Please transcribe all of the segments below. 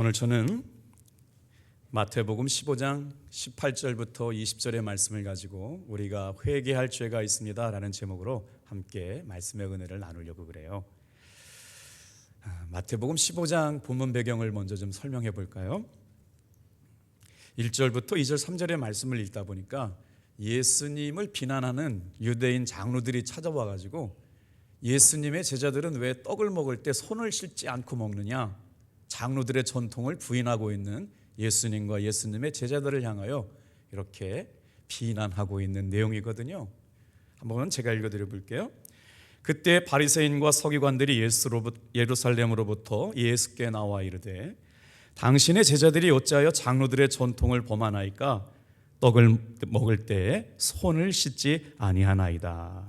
오늘 저는 마태복음 15장 18절부터 20절의 말씀을 가지고 우리가 회개할 죄가 있습니다 라는 제목으로 함께 말씀의 은혜를 나누려고 그래요. 마태복음 15장 본문 배경을 먼저 좀 설명해 볼까요? 1절부터 2절 3절의 말씀을 읽다 보니까 예수님을 비난하는 유대인 장로들이 찾아와 가지고 예수님의 제자들은 왜 떡을 먹을 때 손을 씻지 않고 먹느냐, 장로들의 전통을 부인하고 있는 예수님과 예수님의 제자들을 향하여 이렇게 비난하고 있는 내용이거든요. 한번 제가 읽어드려 볼게요. 그때 바리새인과 서기관들이 예루살렘으로부터 예수께 나와 이르되 당신의 제자들이 어찌하여 장로들의 전통을 범하나이까? 떡을 먹을 때 손을 씻지 아니하나이다.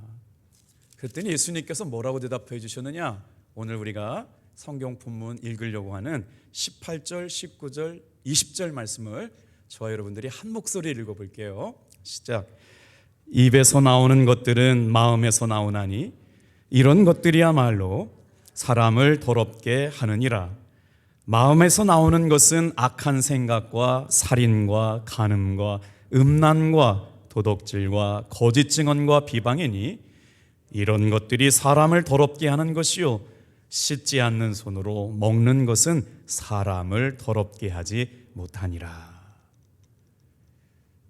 그랬더니 예수님께서 뭐라고 대답해 주셨느냐? 오늘 우리가 성경 본문 읽으려고 하는 18절, 19절, 20절 말씀을 저와 여러분들이 한 목소리로 읽어볼게요. 시작. 입에서 나오는 것들은 마음에서 나오나니 이런 것들이야말로 사람을 더럽게 하느니라. 마음에서 나오는 것은 악한 생각과 살인과 간음과 음란과 도덕질과 거짓 증언과 비방이니 이런 것들이 사람을 더럽게 하는 것이요 씻지 않는 손으로 먹는 것은 사람을 더럽게 하지 못하니라.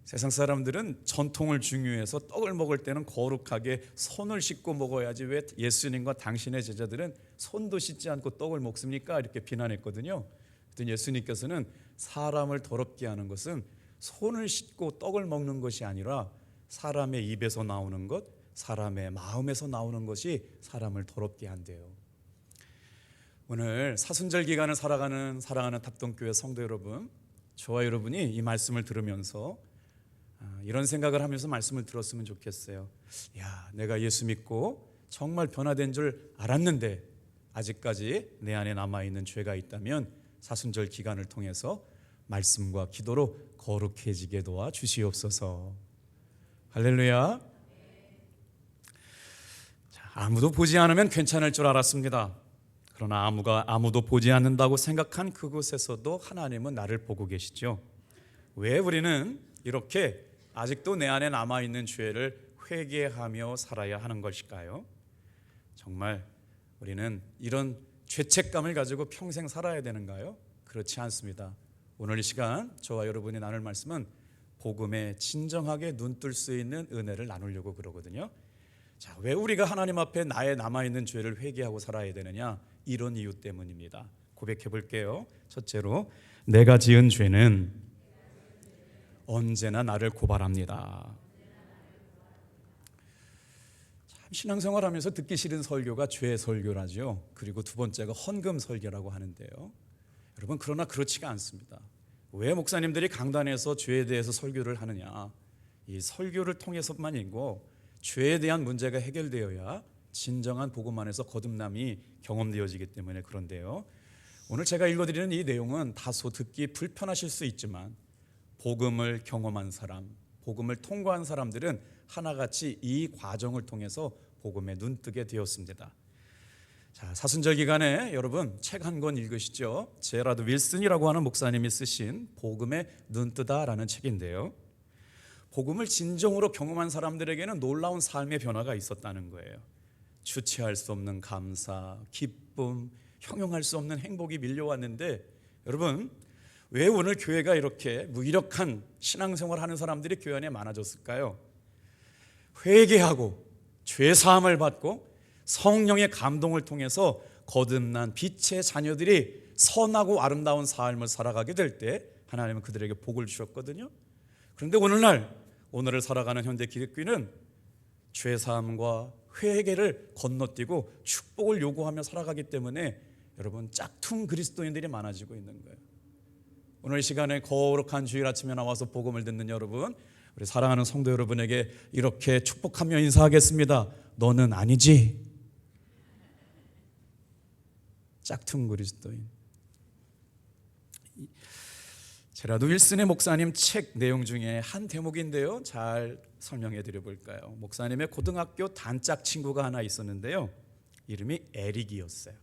세상 사람들은 전통을 중요해서 떡을 먹을 때는 거룩하게 손을 씻고 먹어야지 왜 예수님과 당신의 제자들은 손도 씻지 않고 떡을 먹습니까? 이렇게 비난했거든요. 그랬더니 예수님께서는 사람을 더럽게 하는 것은 손을 씻고 떡을 먹는 것이 아니라 사람의 입에서 나오는 것, 사람의 마음에서 나오는 것이 사람을 더럽게 한대요. 오늘 사순절 기간을 살아가는 사랑하는 답동교회 성도 여러분, 저와 여러분이 이 말씀을 들으면서 이런 생각을 하면서 말씀을 들었으면 좋겠어요. 야, 내가 예수 믿고 정말 변화된 줄 알았는데 아직까지 내 안에 남아있는 죄가 있다면 사순절 기간을 통해서 말씀과 기도로 거룩해지게 도와 주시옵소서. 할렐루야. 아무도 보지 않으면 괜찮을 줄 알았습니다. 그러나 아무도 보지 않는다고 생각한 그곳에서도 하나님은 나를 보고 계시죠. 왜 우리는 이렇게 아직도 내 안에 남아있는 죄를 회개하며 살아야 하는 것일까요? 정말 우리는 이런 죄책감을 가지고 평생 살아야 되는가요? 그렇지 않습니다. 오늘 이 시간 저와 여러분이 나눌 말씀은 복음에 진정하게 눈뜰 수 있는 은혜를 나누려고 그러거든요. 자, 왜 우리가 하나님 앞에 나의 남아있는 죄를 회개하고 살아야 되느냐? 이런 이유 때문입니다. 고백해 볼게요. 첫째로, 내가 지은 죄는 언제나 나를 고발합니다. 참 신앙생활하면서 듣기 싫은 설교가 죄 설교라죠. 그리고 두 번째가 헌금 설교라고 하는데요. 여러분, 그러나 그렇지가 않습니다. 왜 목사님들이 강단에서 죄에 대해서 설교를 하느냐? 이 설교를 통해서만 아니고 죄에 대한 문제가 해결되어야 진정한 복음 안에서 거듭남이 경험되어지기 때문에 그런데요. 오늘 제가 읽어드리는 이 내용은 다소 듣기 불편하실 수 있지만 복음을 경험한 사람, 복음을 통과한 사람들은 하나같이 이 과정을 통해서 복음에 눈뜨게 되었습니다. 자, 사순절 기간에 여러분 책 한 권 읽으시죠. 제라드 윌슨이라고 하는 목사님이 쓰신 복음에 눈뜨다라는 책인데요. 복음을 진정으로 경험한 사람들에게는 놀라운 삶의 변화가 있었다는 거예요. 주체할 수 없는 감사, 기쁨, 형용할 수 없는 행복이 밀려왔는데 여러분, 왜 오늘 교회가 이렇게 무기력한 신앙생활을 하는 사람들이 교회 안에 많아졌을까요? 회개하고 죄사함을 받고 성령의 감동을 통해서 거듭난 빛의 자녀들이 선하고 아름다운 삶을 살아가게 될 때 하나님은 그들에게 복을 주셨거든요. 그런데 오늘을 살아가는 현대 기독교는 죄사함과 회개를 건너뛰고 축복을 요구하며 살아가기 때문에 여러분 짝퉁 그리스도인들이 많아지고 있는 거예요. 오늘 이 시간에 거룩한 주일 아침에 나와서 복음을 듣는 여러분, 우리 사랑하는 성도 여러분에게 이렇게 축복하며 인사하겠습니다. 너는 아니지? 짝퉁 그리스도인. 제라드 윌슨의 목사님 책 내용 중에 한 대목인데요, 잘 설명해 드려 볼까요? 목사님의 고등학교 단짝 친구가 하나 있었는데요, 이름이 에릭이었어요.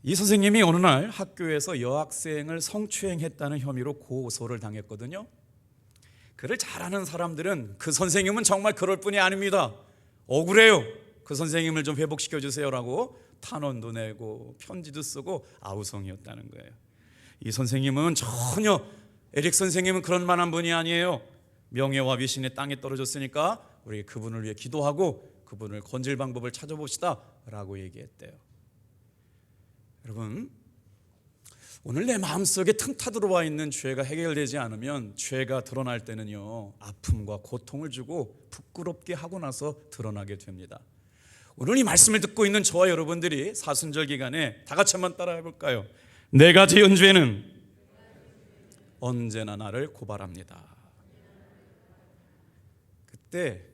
이 선생님이 어느 날 학교에서 여학생을 성추행했다는 혐의로 고소를 당했거든요. 글을 잘하는 사람들은 그 선생님은 정말 그럴 뿐이 아닙니다. 억울해요. 그 선생님을 좀 회복시켜 주세요라고 탄원도 내고 편지도 쓰고 아우성이었다는 거예요. 이 선생님은 전혀, 에릭 선생님은 그런 만한 분이 아니에요. 명예와 위신이 땅에 떨어졌으니까 우리 그분을 위해 기도하고 그분을 건질 방법을 찾아봅시다 라고 얘기했대요. 여러분, 오늘 내 마음속에 틈타 들어와 있는 죄가 해결되지 않으면 죄가 드러날 때는요, 아픔과 고통을 주고 부끄럽게 하고 나서 드러나게 됩니다. 오늘 이 말씀을 듣고 있는 저와 여러분들이 사순절 기간에 다 같이 한번 따라해 볼까요? 내가 지은 죄는 언제나 나를 고발합니다. 그때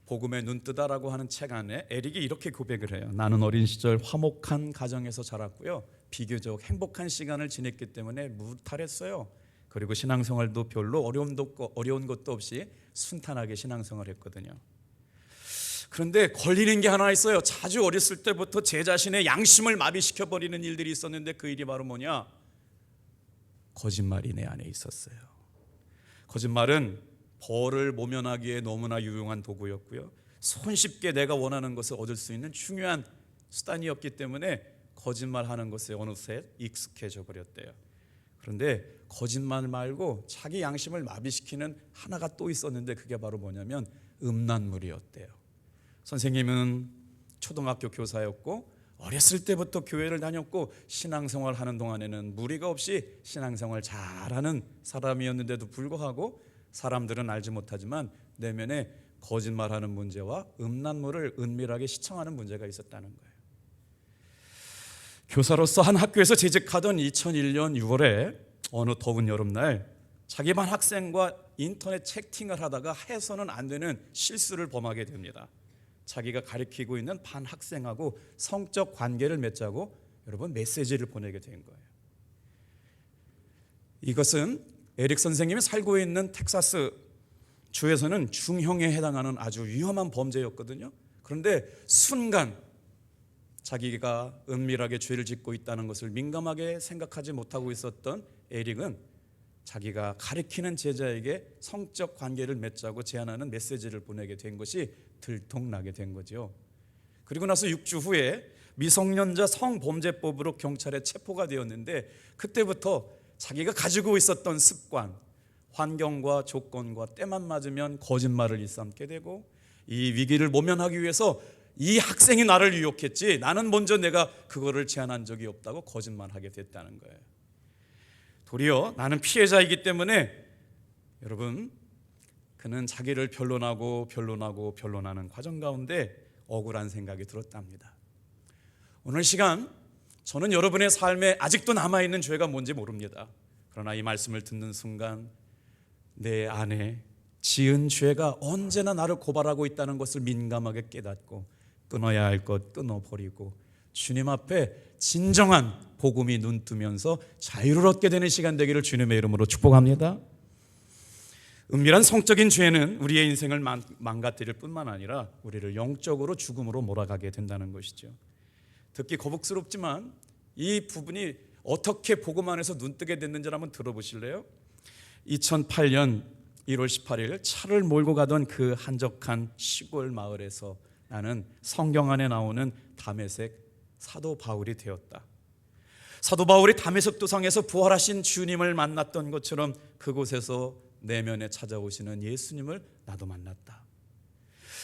복음의 눈뜨다라고 하는 책 안에 에릭이 이렇게 고백을 해요. 나는 어린 시절 화목한 가정에서 자랐고요, 비교적 행복한 시간을 지냈기 때문에 무탈했어요. 그리고 신앙생활도 별로 어려운 것도 없이 순탄하게 신앙생활을 했거든요. 그런데 걸리는 게 하나 있어요. 자주 어렸을 때부터 제 자신의 양심을 마비시켜버리는 일들이 있었는데 그 일이 바로 뭐냐? 거짓말이 내 안에 있었어요. 거짓말은 벌을 모면하기에 너무나 유용한 도구였고요, 손쉽게 내가 원하는 것을 얻을 수 있는 중요한 수단이었기 때문에 거짓말하는 것에 어느새 익숙해져 버렸대요. 그런데 거짓말 말고 자기 양심을 마비시키는 하나가 또 있었는데 그게 바로 뭐냐면 음란물이었대요. 선생님은 초등학교 교사였고 어렸을 때부터 교회를 다녔고 신앙생활 하는 동안에는 무리가 없이 신앙생활 잘하는 사람이었는데도 불구하고 사람들은 알지 못하지만 내면에 거짓말하는 문제와 음란물을 은밀하게 시청하는 문제가 있었다는 거예요. 교사로서 한 학교에서 재직하던 2001년 6월에 어느 더운 여름날 자기 반 학생과 인터넷 채팅을 하다가 해서는 안 되는 실수를 범하게 됩니다. 자기가 가르치고 있는 반 학생하고 성적 관계를 맺자고 여러분 메시지를 보내게 된 거예요. 이것은 에릭 선생님이 살고 있는 텍사스 주에서는 중형에 해당하는 아주 위험한 범죄였거든요. 그런데 순간 자기가 은밀하게 죄를 짓고 있다는 것을 민감하게 생각하지 못하고 있었던 에릭은 자기가 가르치는 제자에게 성적 관계를 맺자고 제안하는 메시지를 보내게 된 것이 들통나게 된 거죠. 그리고 나서 6주 후에 미성년자 성범죄법으로 경찰에 체포가 되었는데 그때부터 자기가 가지고 있었던 습관, 환경과 조건과 때만 맞으면 거짓말을 일삼게 되고 이 위기를 모면하기 위해서 이 학생이 나를 유혹했지 나는 먼저 내가 그거를 제안한 적이 없다고 거짓말하게 됐다는 거예요. 도리어 나는 피해자이기 때문에 여러분 그는 자기를 변론하는 과정 가운데 억울한 생각이 들었답니다. 오늘 시간 저는 여러분의 삶에 아직도 남아있는 죄가 뭔지 모릅니다. 그러나 이 말씀을 듣는 순간 내 안에 지은 죄가 언제나 나를 고발하고 있다는 것을 민감하게 깨닫고 끊어야 할 것 끊어버리고 주님 앞에 진정한 복음이 눈뜨면서 자유를 얻게 되는 시간 되기를 주님의 이름으로 축복합니다. 은밀한 성적인 죄는 우리의 인생을 망가뜨릴 뿐만 아니라 우리를 영적으로 죽음으로 몰아가게 된다는 것이죠. 듣기 거북스럽지만 이 부분이 어떻게 복음 안에서 눈뜨게 됐는지 한번 들어보실래요? 2008년 1월 18일 차를 몰고 가던 그 한적한 시골 마을에서 나는 성경 안에 나오는 다메섹 사도 바울이 되었다. 사도 바울이 다메섹 도상에서 부활하신 주님을 만났던 것처럼 그곳에서 내면에 찾아오시는 예수님을 나도 만났다.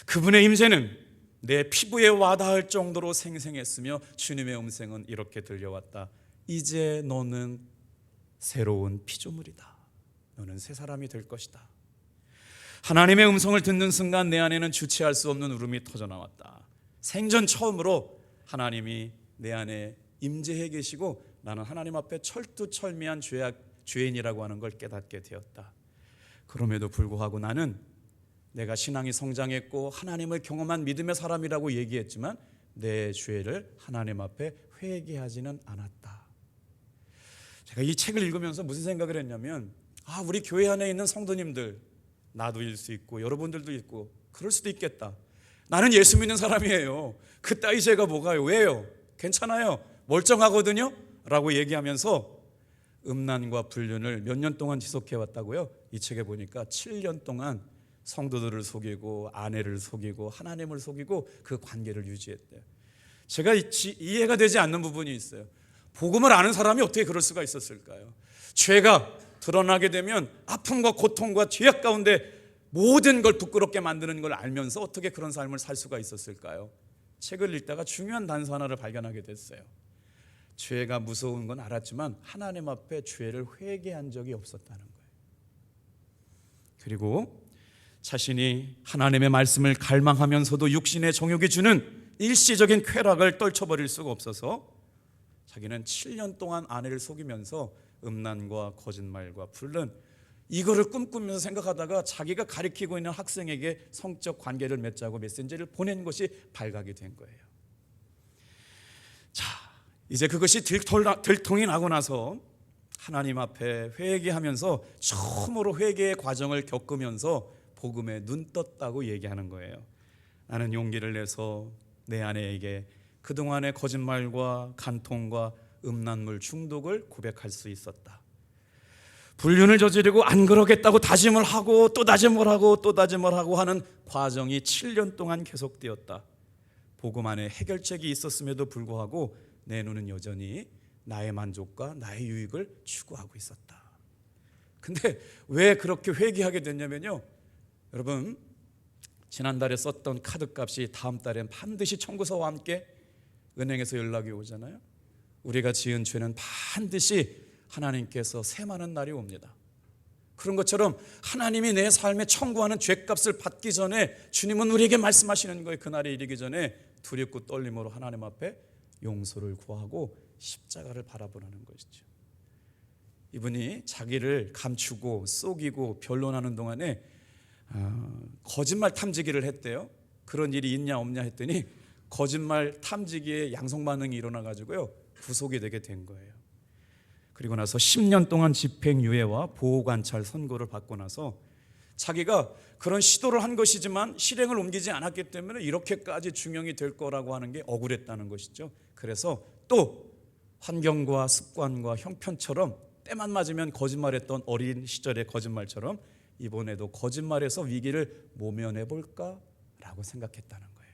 그분의 임재는 내 피부에 와닿을 정도로 생생했으며 주님의 음성은 이렇게 들려왔다. 이제 너는 새로운 피조물이다. 너는 새 사람이 될 것이다. 하나님의 음성을 듣는 순간 내 안에는 주체할 수 없는 울음이 터져나왔다. 생전 처음으로 하나님이 내 안에 임재해 계시고 나는 하나님 앞에 철두철미한 죄인이라고 하는 걸 깨닫게 되었다. 그럼에도 불구하고 나는 내가 신앙이 성장했고 하나님을 경험한 믿음의 사람이라고 얘기했지만 내 죄를 하나님 앞에 회개하지는 않았다. 제가 이 책을 읽으면서 무슨 생각을 했냐면 우리 교회 안에 있는 성도님들, 나도일 수 있고 여러분들도 있고 그럴 수도 있겠다. 나는 예수 믿는 사람이에요. 그따위 죄가 뭐가요? 왜요? 괜찮아요. 멀쩡하거든요 라고 얘기하면서 음란과 불륜을 몇 년 동안 지속해 왔다고요? 이 책에 보니까 7년 동안 성도들을 속이고 아내를 속이고 하나님을 속이고 그 관계를 유지했대요. 제가 이해가 되지 않는 부분이 있어요. 복음을 아는 사람이 어떻게 그럴 수가 있었을까요? 죄가 드러나게 되면 아픔과 고통과 죄악 가운데 모든 걸 부끄럽게 만드는 걸 알면서 어떻게 그런 삶을 살 수가 있었을까요? 책을 읽다가 중요한 단서 하나를 발견하게 됐어요. 죄가 무서운 건 알았지만 하나님 앞에 죄를 회개한 적이 없었다는 거예요. 그리고 자신이 하나님의 말씀을 갈망하면서도 육신의 정욕이 주는 일시적인 쾌락을 떨쳐버릴 수가 없어서 자기는 7년 동안 아내를 속이면서 음란과 거짓말과 불륜 이거를 꿈꾸면서 생각하다가 자기가 가리키고 있는 학생에게 성적 관계를 맺자고 메시지를 보낸 것이 발각이 된 거예요. 자, 이제 그것이 들통이 나고 나서 하나님 앞에 회개하면서 처음으로 회개의 과정을 겪으면서 복음에 눈 떴다고 얘기하는 거예요. 나는 용기를 내서 내 아내에게 그동안의 거짓말과 간통과 음란물 중독을 고백할 수 있었다. 불륜을 저지르고 안 그러겠다고 다짐을 하고 또 다짐을 하고 또 다짐을 하고 하는 과정이 7년 동안 계속되었다. 복음 안에 해결책이 있었음에도 불구하고 내 눈은 여전히 나의 만족과 나의 유익을 추구하고 있었다. 근데 왜 그렇게 회개하게 됐냐면요, 여러분, 지난달에 썼던 카드값이 다음 달엔 반드시 청구서와 함께 은행에서 연락이 오잖아요. 우리가 지은 죄는 반드시 하나님께서 셈하는 날이 옵니다. 그런 것처럼 하나님이 내 삶에 청구하는 죄값을 받기 전에 주님은 우리에게 말씀하시는 거예요. 그날이 이르기 전에 두렵고 떨림으로 하나님 앞에 용서를 구하고 십자가를 바라보라는 것이죠. 이분이 자기를 감추고 속이고 변론하는 동안에 거짓말 탐지기를 했대요. 그런 일이 있냐 없냐 했더니 거짓말 탐지기에 양성 반응이 일어나 가지고요 구속이 되게 된 거예요. 그리고 나서 10년 동안 집행유예와 보호관찰 선고를 받고 나서 자기가 그런 시도를 한 것이지만 실행을 옮기지 않았기 때문에 이렇게까지 중형이 될 거라고 하는 게 억울했다는 것이죠. 그래서 또 환경과 습관과 형편처럼 때만 맞으면 거짓말했던 어린 시절의 거짓말처럼 이번에도 거짓말에서 위기를 모면해 볼까라고 생각했다는 거예요.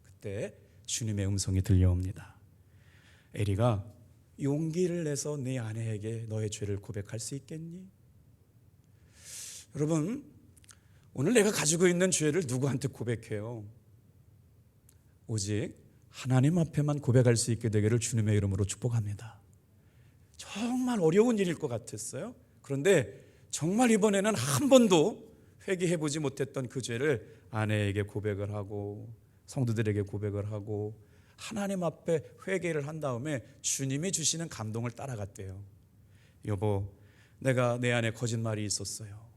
그때 주님의 음성이 들려옵니다. 에리가 용기를 내서 네 아내에게 너의 죄를 고백할 수 있겠니? 여러분, 오늘 내가 가지고 있는 죄를 누구한테 고백해요? 오직 하나님 앞에만 고백할 수 있게 되기를 주님의 이름으로 축복합니다. 정말 어려운 일일 것 같았어요. 그런데 정말 이번에는 한 번도 회개해보지 못했던 그 죄를 아내에게 고백을 하고 성도들에게 고백을 하고 하나님 앞에 회개를 한 다음에 주님이 주시는 감동을 따라갔대요. 여보, 내가 내 안에 거짓말이 있었어요.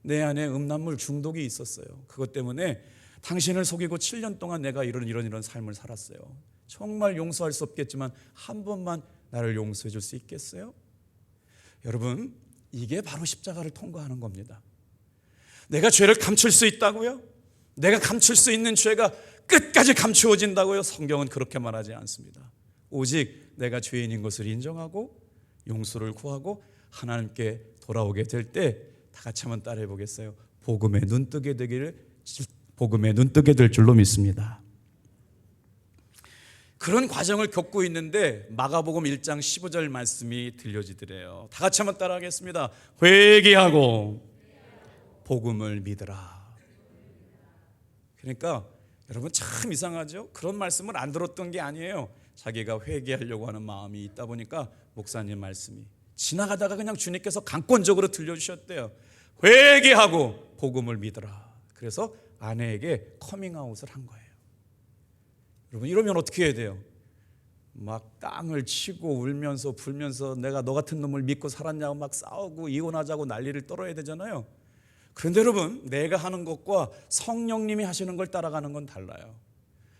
내 안에 음란물 중독이 있었어요. 그것 때문에 당신을 속이고 7년 동안 내가 이런 삶을 살았어요. 정말 용서할 수 없겠지만 한 번만 나를 용서해 줄 수 있겠어요? 여러분, 이게 바로 십자가를 통과하는 겁니다. 내가 죄를 감출 수 있다고요? 내가 감출 수 있는 죄가 끝까지 감추어진다고요? 성경은 그렇게 말하지 않습니다. 오직 내가 죄인인 것을 인정하고 용서를 구하고 하나님께 돌아오게 될 때 다 같이 한번 따라해 보겠어요? 복음에 눈뜨게 될 줄로 믿습니다. 그런 과정을 겪고 있는데 마가복음 1장 15절 말씀이 들려지더래요. 다 같이 한번 따라하겠습니다. 회개하고 복음을 믿으라. 그러니까 여러분 참 이상하죠? 그런 말씀을 안 들었던 게 아니에요. 자기가 회개하려고 하는 마음이 있다 보니까 목사님 말씀이 지나가다가 그냥 주님께서 강권적으로 들려주셨대요. 회개하고 복음을 믿으라. 그래서 아내에게 커밍아웃을 한 거예요. 여러분, 이러면 어떻게 해야 돼요? 막 땅을 치고 울면서 불면서 내가 너 같은 놈을 믿고 살았냐고 막 싸우고 이혼하자고 난리를 떨어야 되잖아요. 그런데 여러분, 내가 하는 것과 성령님이 하시는 걸 따라가는 건 달라요.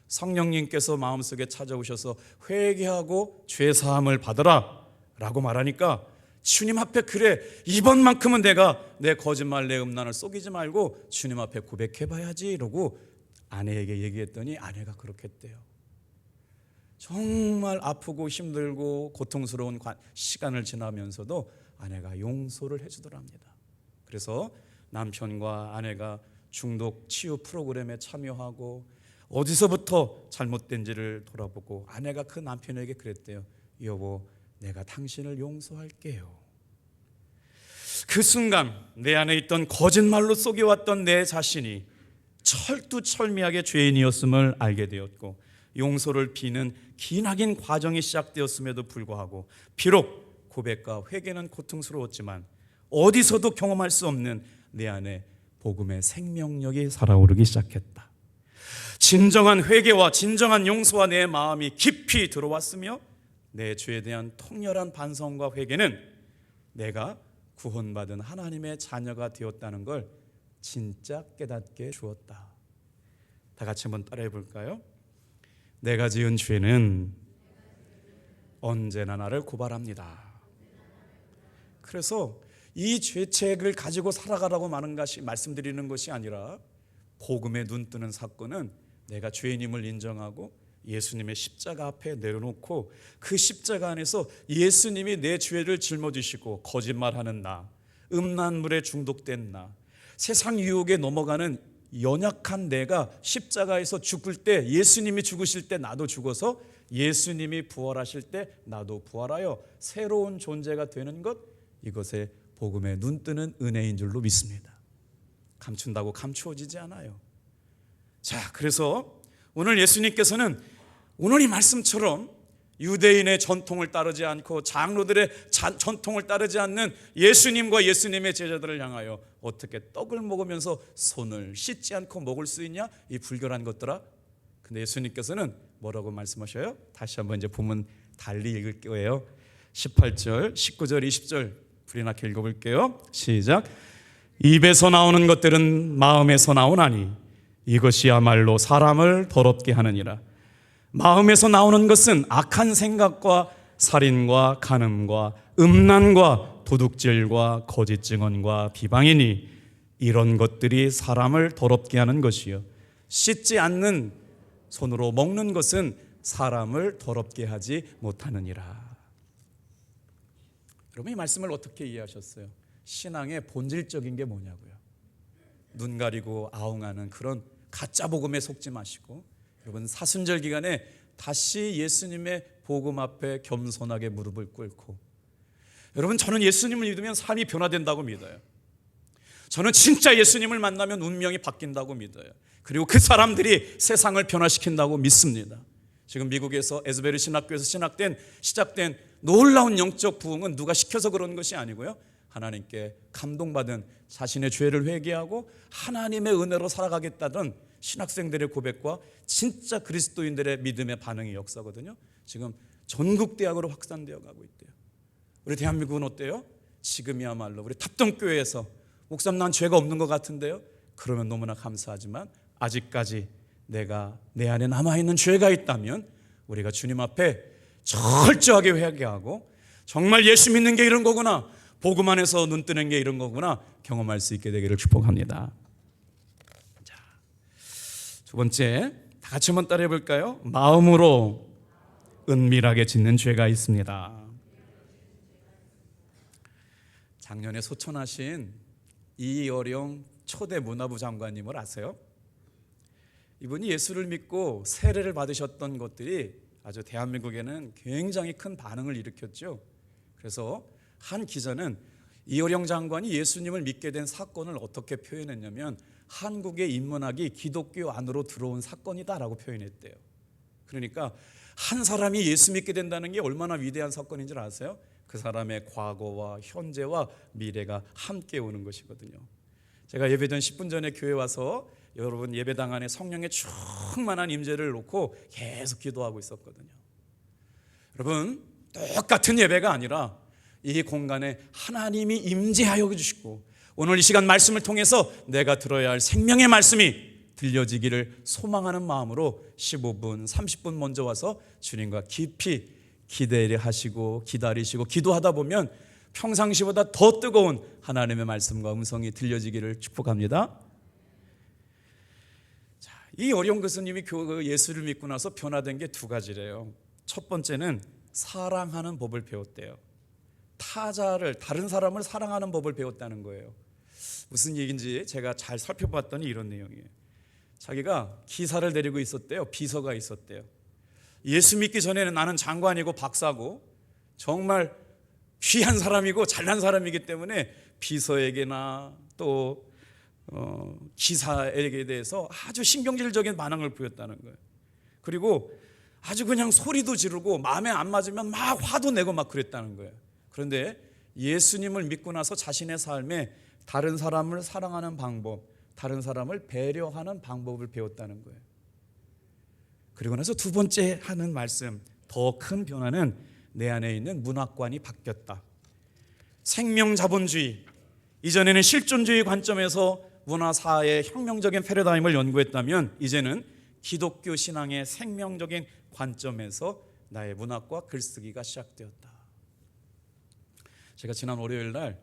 성령님께서 마음속에 찾아오셔서 회개하고 죄사함을 받으라 라고 말하니까 주님 앞에 그래, 이번만큼은 내가 내 거짓말 내 음란을 속이지 말고 주님 앞에 고백해봐야지 이러고 아내에게 얘기했더니 아내가 그렇게 했대요. 정말 아프고 힘들고 고통스러운 시간을 지나면서도 아내가 용서를 해주더랍니다. 그래서 남편과 아내가 중독 치유 프로그램에 참여하고 어디서부터 잘못된지를 돌아보고 아내가 그 남편에게 그랬대요. 여보, 내가 당신을 용서할게요. 그 순간 내 안에 있던 거짓말로 속여왔던 내 자신이 철두철미하게 죄인이었음을 알게 되었고, 용서를 비는 기나긴 과정이 시작되었음에도 불구하고 비록 고백과 회개는 고통스러웠지만 어디서도 경험할 수 없는 내 안에 복음의 생명력이 살아오르기 시작했다. 진정한 회개와 진정한 용서와 내 마음이 깊이 들어왔으며 내 죄에 대한 통렬한 반성과 회개는 내가 구원받은 하나님의 자녀가 되었다는 걸 진짜 깨닫게 주었다. 다 같이 한번 따라해 볼까요? 내가 지은 죄는 언제나 나를 고발합니다. 그래서 이 죄책을 가지고 살아가라고 말씀드리는 것이 아니라, 복음에 눈뜨는 사건은 내가 죄인임을 인정하고 예수님의 십자가 앞에 내려놓고 그 십자가 안에서 예수님이 내 죄를 짊어지시고 거짓말하는 나, 음란물에 중독된 나, 세상 유혹에 넘어가는 연약한 내가 십자가에서 죽을 때, 예수님이 죽으실 때 나도 죽어서 예수님이 부활하실 때 나도 부활하여 새로운 존재가 되는 것, 이것에 복음에 눈뜨는 은혜인 줄로 믿습니다. 감춘다고 감추어지지 않아요. 자, 그래서 오늘 예수님께서는 오늘 이 말씀처럼 유대인의 전통을 따르지 않고 장로들의 전통을 따르지 않는 예수님과 예수님의 제자들을 향하여 어떻게 떡을 먹으면서 손을 씻지 않고 먹을 수 있냐, 이 불결한 것들아. 근데 예수님께서는 뭐라고 말씀하셔요? 다시 한번 이제 본문 달리 읽을 거예요. 18절, 19절, 20절 불이 나게 읽어볼게요. 시작. 입에서 나오는 것들은 마음에서 나오나니 이것이야말로 사람을 더럽게 하느니라. 마음에서 나오는 것은 악한 생각과 살인과 간음과 음란과 도둑질과 거짓 증언과 비방이니 이런 것들이 사람을 더럽게 하는 것이요, 씻지 않는 손으로 먹는 것은 사람을 더럽게 하지 못하느니라. 여러분, 이 말씀을 어떻게 이해하셨어요? 신앙의 본질적인 게 뭐냐고요? 눈 가리고 아웅하는 그런 가짜 복음에 속지 마시고, 여러분, 사순절 기간에 다시 예수님의 복음 앞에 겸손하게 무릎을 꿇고, 여러분, 저는 예수님을 믿으면 삶이 변화된다고 믿어요. 저는 진짜 예수님을 만나면 운명이 바뀐다고 믿어요. 그리고 그 사람들이 세상을 변화시킨다고 믿습니다. 지금 미국에서 에스베르 신학교에서 시작된 놀라운 영적 부흥은 누가 시켜서 그런 것이 아니고요, 하나님께 감동받은 자신의 죄를 회개하고 하나님의 은혜로 살아가겠다던 신학생들의 고백과 진짜 그리스도인들의 믿음의 반응의 역사거든요. 지금 전국 대학으로 확산되어 가고 있대요. 우리 대한민국은 어때요? 지금이야말로 우리 탑동교회에서 목사님, 난 죄가 없는 것 같은데요. 그러면 너무나 감사하지만 아직까지 내가 내 안에 남아있는 죄가 있다면 우리가 주님 앞에 철저하게 회개하고, 정말 예수 믿는 게 이런 거구나, 복음 안에서 눈 뜨는 게 이런 거구나 경험할 수 있게 되기를 축복합니다. 자, 두 번째, 다 같이 한번 따라해 볼까요? 마음으로 은밀하게 짓는 죄가 있습니다. 작년에 소천하신 이어령 초대 문화부 장관님을 아세요? 이분이 예수를 믿고 세례를 받으셨던 것들이 아주 대한민국에는 굉장히 큰 반응을 일으켰죠. 그래서 한 기자는 이어령 장관이 예수님을 믿게 된 사건을 어떻게 표현했냐면, 한국의 인문학이 기독교 안으로 들어온 사건이다라고 표현했대요. 그러니까 한 사람이 예수 믿게 된다는 게 얼마나 위대한 사건인 줄 아세요? 그 사람의 과거와 현재와 미래가 함께 오는 것이거든요. 제가 예배전 10분 전에 교회 와서 여러분 예배당 안에 성령의 충만한 임재를 놓고 계속 기도하고 있었거든요. 여러분, 똑같은 예배가 아니라 이 공간에 하나님이 임재하여 주시고, 오늘 이 시간 말씀을 통해서 내가 들어야 할 생명의 말씀이 들려지기를 소망하는 마음으로 15분, 30분 먼저 와서 주님과 깊이 기대를 하시고 기다리시고 기도하다 보면 평상시보다 더 뜨거운 하나님의 말씀과 음성이 들려지기를 축복합니다. 자, 이 어려운 교수님이 예수를 믿고 나서 변화된 게 두 가지래요. 첫 번째는 사랑하는 법을 배웠대요. 다른 사람을 사랑하는 법을 배웠다는 거예요. 무슨 얘기인지 제가 잘 살펴봤더니 이런 내용이에요. 자기가 기사를 데리고 있었대요. 비서가 있었대요. 예수 믿기 전에는 나는 장관이고 박사고 정말 귀한 사람이고 잘난 사람이기 때문에 비서에게나 또 기사에게 대해서 아주 신경질적인 반응을 보였다는 거예요. 그리고 아주 그냥 소리도 지르고 마음에 안 맞으면 막 화도 내고 막 그랬다는 거예요. 그런데 예수님을 믿고 나서 자신의 삶에 다른 사람을 사랑하는 방법, 다른 사람을 배려하는 방법을 배웠다는 거예요. 그리고 나서 두 번째 하는 말씀, 더 큰 변화는 내 안에 있는 문화관이 바뀌었다. 생명자본주의, 이전에는 실존주의 관점에서 문화사의 혁명적인 패러다임을 연구했다면 이제는 기독교 신앙의 생명적인 관점에서 나의 문학과 글쓰기가 시작되었다. 제가 지난 월요일 날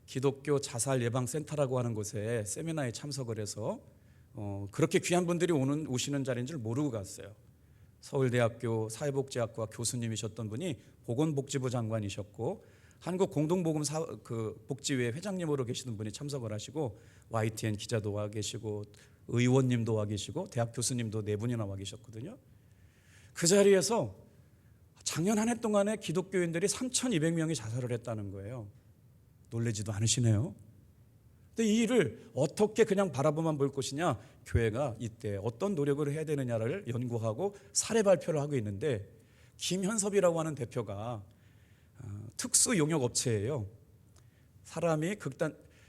기독교 자살 예방센터라고 하는 곳에 세미나에 참석을 해서 그렇게 귀한 분들이 오시는 자리인 줄 모르고 갔어요. 서울대학교 사회복지학과 교수님이셨던 분이 보건복지부 장관이셨고 한국공동복지회 회장님으로 계시는 분이 참석을 하시고 YTN 기자도 와 계시고 의원님도 와 계시고 대학 교수님도 4분이나 와 계셨거든요. 그 자리에서 작년 한 해 동안에 기독교인들이 3,200명이 자살을 했다는 거예요. 놀라지도 않으시네요. 근데 이 일을 어떻게 그냥 바라보만 볼 것이냐, 교회가 이때 어떤 노력을 해야 되느냐를 연구하고 사례 발표를 하고 있는데 김현섭이라고 하는 대표가 특수 용역 업체예요. 사람이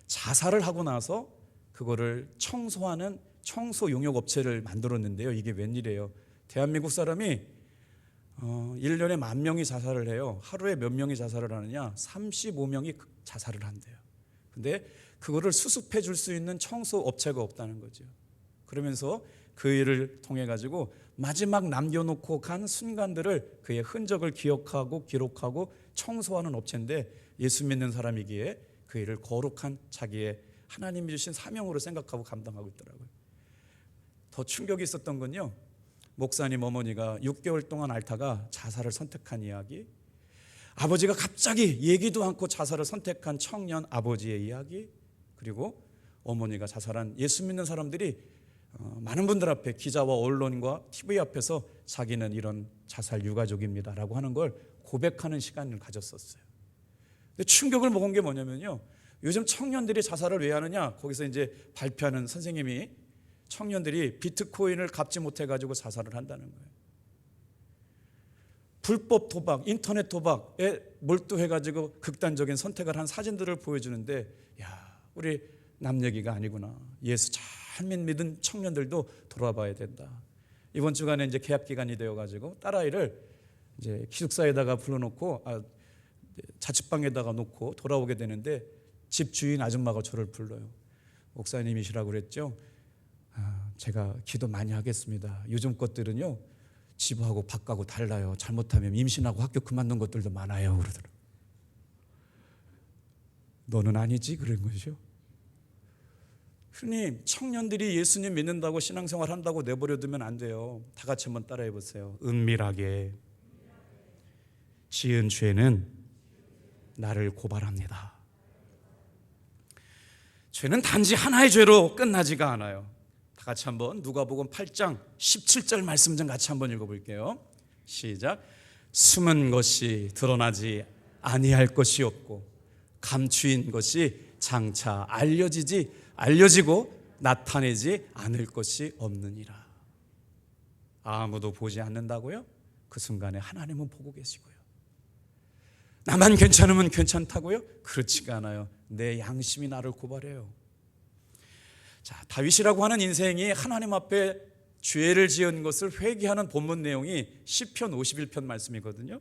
자살을 하고 나서 그거를 청소하는 청소 용역 업체를 만들었는데요. 이게 웬일이에요? 대한민국 사람이 1년에 10,000명이 자살을 해요. 하루에 몇 명이 자살을 하느냐? 35명이 자살을 한대요. 근데 그거를 수습해 줄 수 있는 청소 업체가 없다는 거죠. 그러면서 그 일을 통해 가지고 마지막 남겨놓고 간 순간들을 그의 흔적을 기억하고 기록하고 청소하는 업체인데 예수 믿는 사람이기에 그 일을 거룩한 자기의 하나님이 주신 사명으로 생각하고 감당하고 있더라고요. 더 충격이 있었던 건요, 목사님 어머니가 6개월 동안 앓다가 자살을 선택한 이야기, 아버지가 갑자기 얘기도 않고 자살을 선택한 청년 아버지의 이야기, 그리고 어머니가 자살한 예수 믿는 사람들이 많은 분들 앞에 기자와 언론과 TV 앞에서 자기는 이런 자살 유가족입니다 라고 하는 걸 고백하는 시간을 가졌었어요. 근데 충격을 먹은 게 뭐냐면요, 요즘 청년들이 자살을 왜 하느냐, 거기서 이제 발표하는 선생님이 청년들이 비트코인을 갚지 못해 가지고 자살을 한다는 거예요. 불법 도박, 인터넷 도박에 몰두해 가지고 극단적인 선택을 한 사진들을 보여주는데, 야, 우리 남 얘기가 아니구나. 예수 잘 믿는 청년들도 돌아봐야 된다. 이번 주간에 이제 개학 기간이 되어 가지고 딸아이를 이제 기숙사에다가 불러놓고 자취방에다가 놓고 돌아오게 되는데 집 주인 아줌마가 저를 불러요. 목사님이시라고 그랬죠. 제가 기도 많이 하겠습니다. 요즘 것들은요, 집하고 밖하고 달라요. 잘못하면 임신하고 학교 그만둔 것들도 많아요. 그러더라고요. 너는 아니지? 그런 것이요. 흔히 청년들이 예수님 믿는다고 신앙생활 한다고 내버려두면 안 돼요. 다 같이 한번 따라해 보세요. 은밀하게 지은 죄는 나를 고발합니다. 죄는 단지 하나의 죄로 끝나지가 않아요. 다 같이 한번 누가복음 8장 17절 말씀 좀 같이 한번 읽어볼게요. 시작. 숨은 것이 드러나지 아니할 것이 없고 감추인 것이 장차 알려지고 나타내지 않을 것이 없느니라. 아무도 보지 않는다고요? 그 순간에 하나님은 보고 계시고요. 나만 괜찮으면 괜찮다고요? 그렇지가 않아요. 내 양심이 나를 고발해요. 자, 다윗이라고 하는 인생이 하나님 앞에 죄를 지은 것을 회개하는 본문 내용이 시편 51편 말씀이거든요.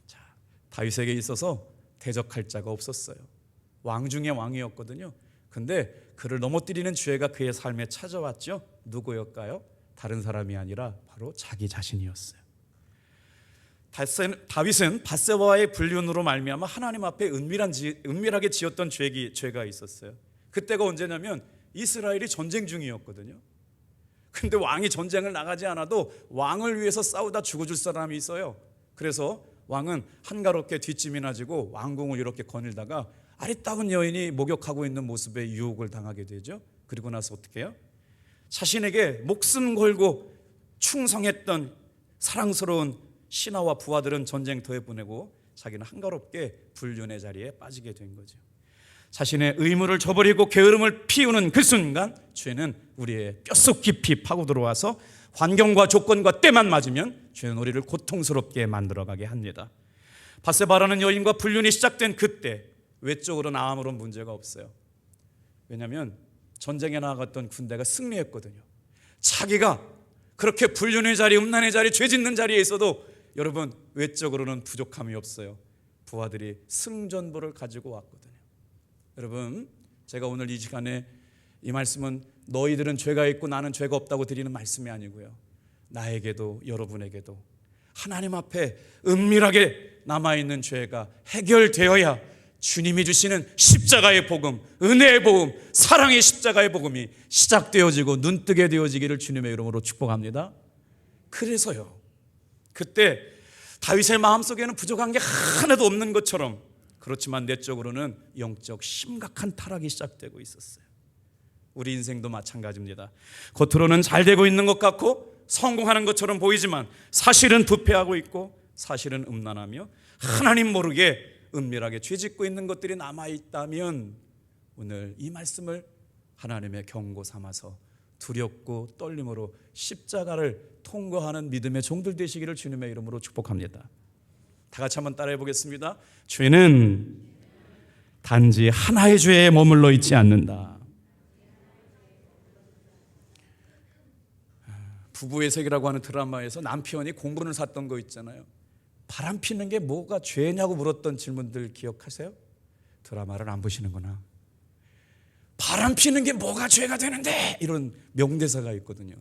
자, 다윗에게 있어서 대적할 자가 없었어요. 왕 중에 왕이었거든요. 근데 그를 넘어뜨리는 죄가 그의 삶에 찾아왔죠. 누구였까요? 다른 사람이 아니라 바로 자기 자신이었어요. 다윗은 밧세바와의 불륜으로 말미암아 하나님 앞에 은밀하게 지었던 죄가 있었어요. 그때가 언제냐면 이스라엘이 전쟁 중이었거든요. 근데 왕이 전쟁을 나가지 않아도 왕을 위해서 싸우다 죽어줄 사람이 있어요. 그래서 왕은 한가롭게 뒷짐이나 지고 왕궁을 이렇게 거닐다가 아리따운 여인이 목욕하고 있는 모습에 유혹을 당하게 되죠. 그리고 나서 어떻게 해요? 자신에게 목숨 걸고 충성했던 사랑스러운 신하와 부하들은 전쟁터에 보내고 자기는 한가롭게 불륜의 자리에 빠지게 된 거죠. 자신의 의무를 저버리고 게으름을 피우는 그 순간 죄는 우리의 뼛속 깊이 파고 들어와서 환경과 조건과 때만 맞으면 죄는 우리를 고통스럽게 만들어가게 합니다. 밧세바라는 여인과 불륜이 시작된 그때 외적으로는 아무런 문제가 없어요. 왜냐하면 전쟁에 나갔던 군대가 승리했거든요. 자기가 그렇게 불륜의 자리, 음란의 자리, 죄 짓는 자리에 있어도 여러분 외적으로는 부족함이 없어요. 부하들이 승전보를 가지고 왔거든요. 여러분, 제가 오늘 이 시간에 이 말씀은 너희들은 죄가 있고 나는 죄가 없다고 드리는 말씀이 아니고요, 나에게도 여러분에게도 하나님 앞에 은밀하게 남아있는 죄가 해결되어야 주님이 주시는 십자가의 복음, 은혜의 복음, 사랑의 십자가의 복음이 시작되어지고 눈뜨게 되어지기를 주님의 이름으로 축복합니다. 그래서요, 그때 다윗의 마음속에는 부족한 게 하나도 없는 것처럼, 그렇지만 내적으로는 영적 심각한 타락이 시작되고 있었어요. 우리 인생도 마찬가지입니다. 겉으로는 잘 되고 있는 것 같고 성공하는 것처럼 보이지만 사실은 부패하고 있고 사실은 음란하며 하나님 모르게 은밀하게 죄짓고 있는 것들이 남아있다면 오늘 이 말씀을 하나님의 경고 삼아서 두렵고 떨림으로 십자가를 통과하는 믿음의 종들 되시기를 주님의 이름으로 축복합니다. 다 같이 한번 따라해 보겠습니다. 죄는 단지 하나의 죄에 머물러 있지 않는다. 부부의 세계라고 하는 드라마에서 남편이 공군을 샀던 거 있잖아요. 바람 피는 게 뭐가 죄냐고 물었던 질문들 기억하세요? 드라마를 안 보시는구나. 바람 피는 게 뭐가 죄가 되는데, 이런 명대사가 있거든요.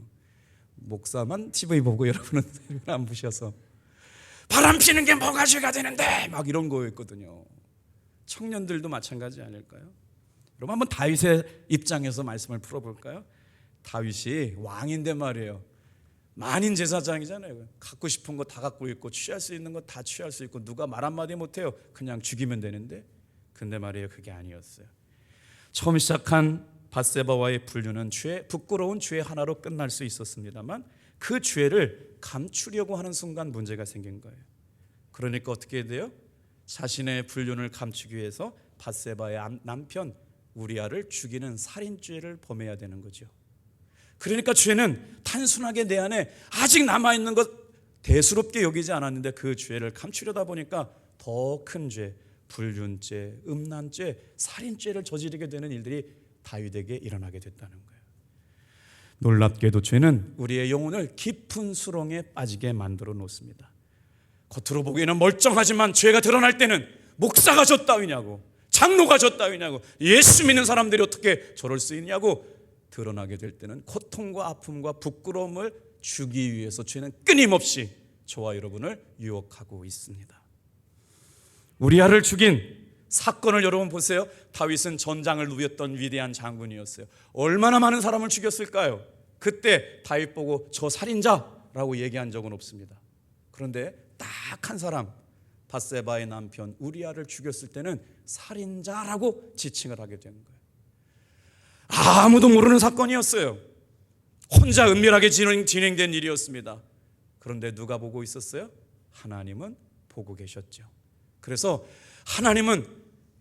목사만 TV 보고 여러분은 안 보셔서 바람 피는 게 뭐가 죄가 되는데 막 이런 거였거든요. 청년들도 마찬가지 아닐까요? 여러분, 한번 다윗의 입장에서 말씀을 풀어볼까요? 다윗이 왕인데 말이에요, 만인 제사장이잖아요. 갖고 싶은 거 다 갖고 있고 취할 수 있는 거 다 취할 수 있고 누가 말 한마디 못해요. 그냥 죽이면 되는데, 근데 말이에요, 그게 아니었어요. 처음 시작한 밧세바와의 불륜은 부끄러운 죄 하나로 끝날 수 있었습니다만 그 죄를 감추려고 하는 순간 문제가 생긴 거예요. 그러니까 어떻게 해야 돼요? 자신의 불륜을 감추기 위해서 밧세바의 남편 우리아를 죽이는 살인죄를 범해야 되는 거죠. 그러니까 죄는 단순하게 내 안에 아직 남아있는 것 대수롭게 여기지 않았는데 그 죄를 감추려다 보니까 더 큰 죄, 불륜죄, 음란죄, 살인죄를 저지르게 되는 일들이 다윗에게 일어나게 됐다는 거예요. 놀랍게도 죄는 우리의 영혼을 깊은 수렁에 빠지게 만들어 놓습니다. 겉으로 보기에는 멀쩡하지만 죄가 드러날 때는 목사가 저 따위냐고, 장로가 저 따위냐고, 예수 믿는 사람들이 어떻게 저럴 수 있냐고 드러나게 될 때는 고통과 아픔과 부끄러움을 주기 위해서 죄는 끊임없이 저와 여러분을 유혹하고 있습니다. 우리아를 죽인 사건을 여러분 보세요. 다윗은 전장을 누볐던 위대한 장군이었어요. 얼마나 많은 사람을 죽였을까요? 그때 다윗 보고 저 살인자라고 얘기한 적은 없습니다. 그런데 딱 한 사람, 밧세바의 남편 우리아를 죽였을 때는 살인자라고 지칭을 하게 된 거예요. 아무도 모르는 사건이었어요. 혼자 은밀하게 진행된 일이었습니다. 그런데 누가 보고 있었어요? 하나님은 보고 계셨죠. 그래서 하나님은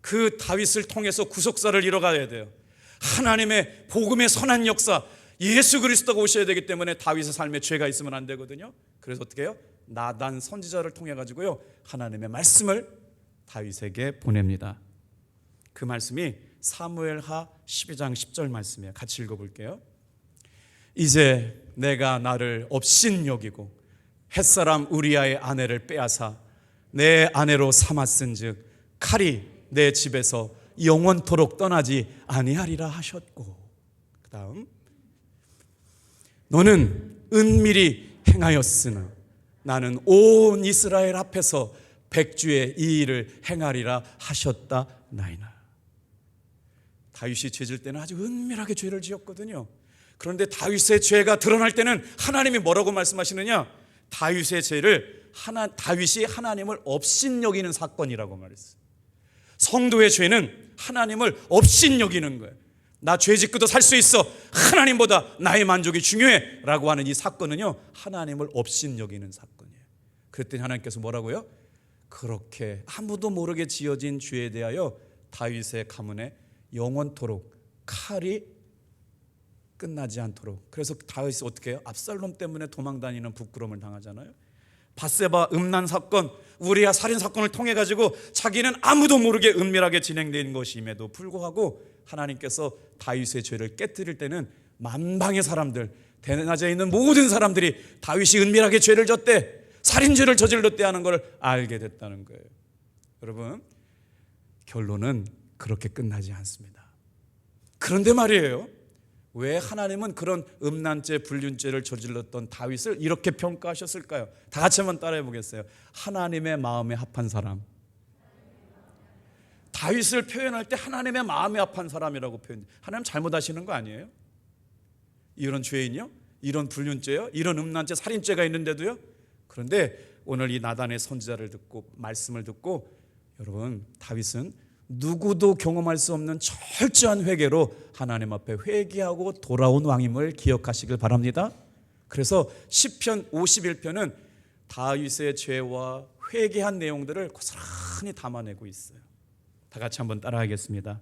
그 다윗을 통해서 구속사를 이뤄가야 돼요. 하나님의 복음의 선한 역사, 예수 그리스도가 오셔야 되기 때문에 다윗의 삶에 죄가 있으면 안 되거든요. 그래서 어떻게 해요? 나단 선지자를 통해 가지고요, 하나님의 말씀을 다윗에게 보냅니다. 그 말씀이 사무엘하 12장 10절 말씀이에요. 같이 읽어볼게요. 이제 내가 나를 업신여기고 햇사람 우리아의 아내를 빼앗아 내 아내로 삼았은즉 칼이 내 집에서 영원토록 떠나지 아니하리라 하셨고, 그 다음 너는 은밀히 행하였으나 나는 온 이스라엘 앞에서 백주의 이 일을 행하리라 하셨다 나이나. 다윗이 죄질 때는 아주 은밀하게 죄를 지었거든요. 그런데 다윗의 죄가 드러날 때는 하나님이 뭐라고 말씀하시느냐? 다윗의 죄를 다윗이 하나님을 업신여기는 사건이라고 말했어요. 성도의 죄는 하나님을 업신여기는 거예요. 나 죄 짓고도 살 수 있어, 하나님보다 나의 만족이 중요해 라고 하는 이 사건은요, 하나님을 업신여기는 사건이에요. 그랬더니 하나님께서 뭐라고요? 그렇게 아무도 모르게 지어진 죄에 대하여 다윗의 가문에 영원토록 칼이 끝나지 않도록. 그래서 다윗이 어떻게 해요? 압살롬 때문에 도망다니는 부끄러움을 당하잖아요. 밧세바 음란 사건, 우리아 살인 사건을 통해 가지고 자기는 아무도 모르게 은밀하게 진행된 것임에도 불구하고 하나님께서 다윗의 죄를 깨뜨릴 때는 만방의 사람들, 대낮에 있는 모든 사람들이 다윗이 은밀하게 죄를 졌대, 살인죄를 저질렀대 하는 걸 알게 됐다는 거예요. 여러분, 결론은 그렇게 끝나지 않습니다. 그런데 말이에요, 왜 하나님은 그런 음란죄, 불륜죄를 저질렀던 다윗을 이렇게 평가하셨을까요? 다 같이 한번 따라해 보겠어요. 하나님의 마음에 합한 사람. 다윗을 표현할 때 하나님의 마음에 합한 사람이라고 표현. 하나님 잘못하시는 거 아니에요? 이런 죄인요? 이런 불륜죄요? 이런 음란죄, 살인죄가 있는데도요? 그런데 오늘 이 나단의 선지자를 듣고 말씀을 듣고 여러분, 다윗은 누구도 경험할 수 없는 철저한 회개로 하나님 앞에 회개하고 돌아온 왕임을 기억하시길 바랍니다. 그래서 시편 51편은 다윗의 죄와 회개한 내용들을 고스란히 담아내고 있어요. 다 같이 한번 따라하겠습니다.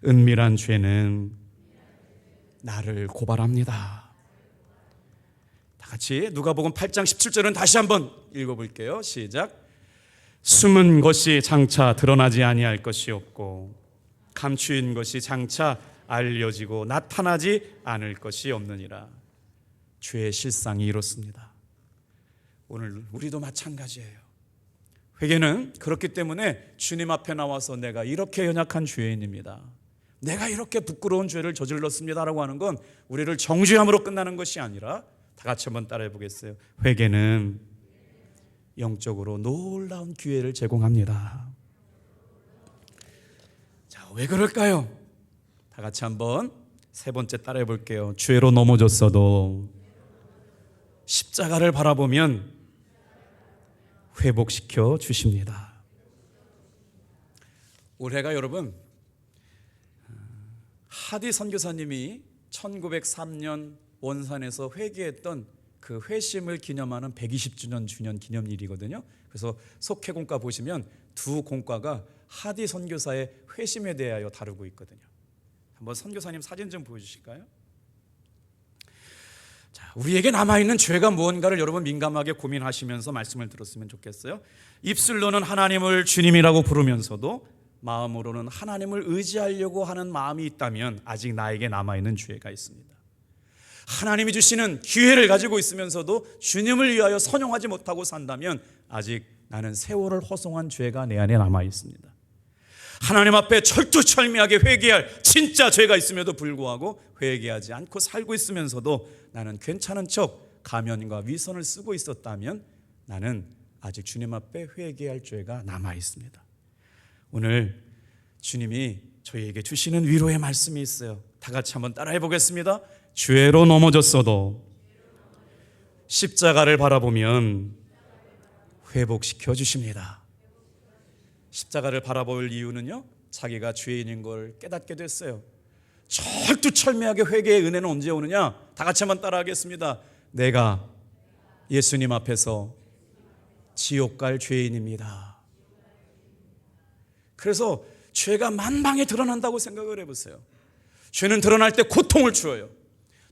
은밀한 죄는 나를 고발합니다. 다 같이 누가복음 8장 17절은 다시 한번 읽어볼게요. 시작. 숨은 것이 장차 드러나지 아니할 것이 없고 감추인 것이 장차 알려지고 나타나지 않을 것이 없느니라. 죄의 실상이 이렇습니다. 오늘 우리도 마찬가지예요. 회개는 그렇기 때문에 주님 앞에 나와서 내가 이렇게 연약한 죄인입니다, 내가 이렇게 부끄러운 죄를 저질렀습니다라고 하는 건 우리를 정죄함으로 끝나는 것이 아니라, 다 같이 한번 따라해 보겠어요. 회개는 영적으로 놀라운 기회를 제공합니다. 자, 왜 그럴까요? 다 같이 한번 세 번째 따라해 볼게요. 죄로 넘어졌어도 십자가를 바라보면 회복시켜 주십니다. 올해가 여러분, 하디 선교사님이 1903년 원산에서 회개했던 그 회심을 기념하는 120주년 기념일이거든요. 그래서 속회공과 보시면 두 공과가 하디 선교사의 회심에 대하여 다루고 있거든요. 한번 선교사님 사진 좀 보여주실까요? 자, 우리에게 남아있는 죄가 무언가를 여러분 민감하게 고민하시면서 말씀을 들었으면 좋겠어요. 입술로는 하나님을 주님이라고 부르면서도 마음으로는 하나님을 의지하려고 하는 마음이 있다면 아직 나에게 남아있는 죄가 있습니다. 하나님이 주시는 기회를 가지고 있으면서도 주님을 위하여 선용하지 못하고 산다면 아직 나는 세월을 허송한 죄가 내 안에 남아 있습니다. 하나님 앞에 철두철미하게 회개할 진짜 죄가 있음에도 불구하고 회개하지 않고 살고 있으면서도 나는 괜찮은 척 가면과 위선을 쓰고 있었다면 나는 아직 주님 앞에 회개할 죄가 남아 있습니다. 오늘 주님이 저희에게 주시는 위로의 말씀이 있어요. 다 같이 한번 따라해 보겠습니다. 죄로 넘어졌어도 십자가를 바라보면 회복시켜 주십니다. 십자가를 바라볼 이유는요, 자기가 죄인인 걸 깨닫게 됐어요. 철두철미하게 회개의 은혜는 언제 오느냐? 다 같이 한번 따라하겠습니다. 내가 예수님 앞에서 지옥 갈 죄인입니다. 그래서 죄가 만방에 드러난다고 생각을 해보세요. 죄는 드러날 때 고통을 주어요.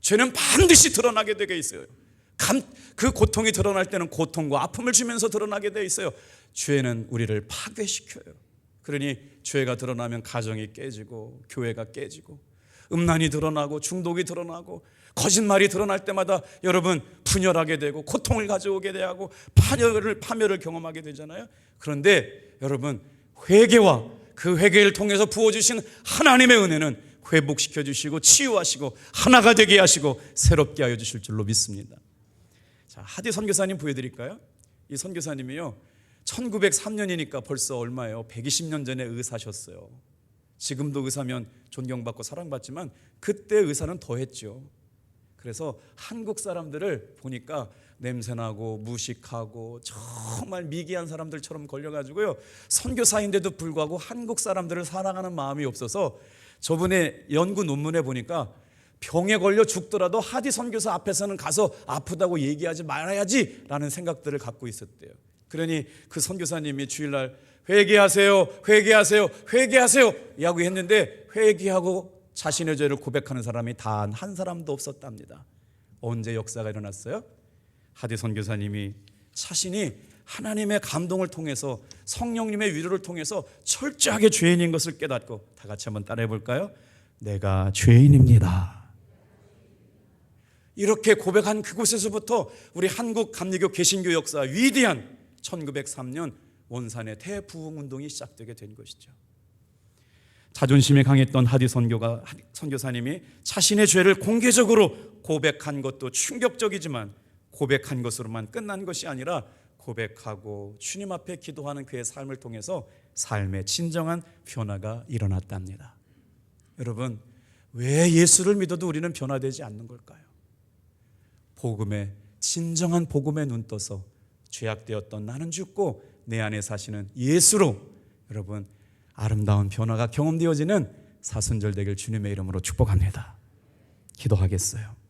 죄는 반드시 드러나게 되게 있어요. 그 고통이 드러날 때는 고통과 아픔을 주면서 드러나게 되어 있어요. 죄는 우리를 파괴시켜요. 그러니 죄가 드러나면 가정이 깨지고 교회가 깨지고 음란이 드러나고 중독이 드러나고 거짓말이 드러날 때마다 여러분 분열하게 되고 고통을 가져오게 되고 파멸을 경험하게 되잖아요. 그런데 여러분, 회개와 그 회개를 통해서 부어주신 하나님의 은혜는 회복시켜 주시고 치유하시고 하나가 되게 하시고 새롭게 하여 주실 줄로 믿습니다. 자, 하디 선교사님 보여드릴까요? 이 선교사님이요, 1903년이니까 벌써 얼마예요? 120년 전에 의사셨어요. 지금도 의사면 존경받고 사랑받지만 그때 의사는 더 했죠. 그래서 한국 사람들을 보니까 냄새나고 무식하고 정말 미개한 사람들처럼 걸려가지고요, 선교사인데도 불구하고 한국 사람들을 사랑하는 마음이 없어서 저번에 연구 논문에 보니까 병에 걸려 죽더라도 하디 선교사 앞에서는 가서 아프다고 얘기하지 말아야지 라는 생각들을 갖고 있었대요. 그러니 그 선교사님이 주일날 회개하세요, 회개하세요, 회개하세요 이야기했는데 회개하고 자신의 죄를 고백하는 사람이 단 한 사람도 없었답니다. 언제 역사가 일어났어요? 하디 선교사님이 자신이 하나님의 감동을 통해서 성령님의 위로를 통해서 철저하게 죄인인 것을 깨닫고, 다 같이 한번 따라해 볼까요? 내가 죄인입니다. 이렇게 고백한 그곳에서부터 우리 한국 감리교 개신교 역사 위대한 1903년 원산의 대부흥운동이 시작되게 된 것이죠. 자존심이 강했던 하디 선교사님이 자신의 죄를 공개적으로 고백한 것도 충격적이지만 고백한 것으로만 끝난 것이 아니라 고백하고 주님 앞에 기도하는 그의 삶을 통해서 삶의 진정한 변화가 일어났답니다. 여러분, 왜 예수를 믿어도 우리는 변화되지 않는 걸까요? 진정한 복음에 눈 떠서 죄악되었던 나는 죽고 내 안에 사시는 예수로 여러분 아름다운 변화가 경험되어지는 사순절 되길 주님의 이름으로 축복합니다. 기도하겠어요.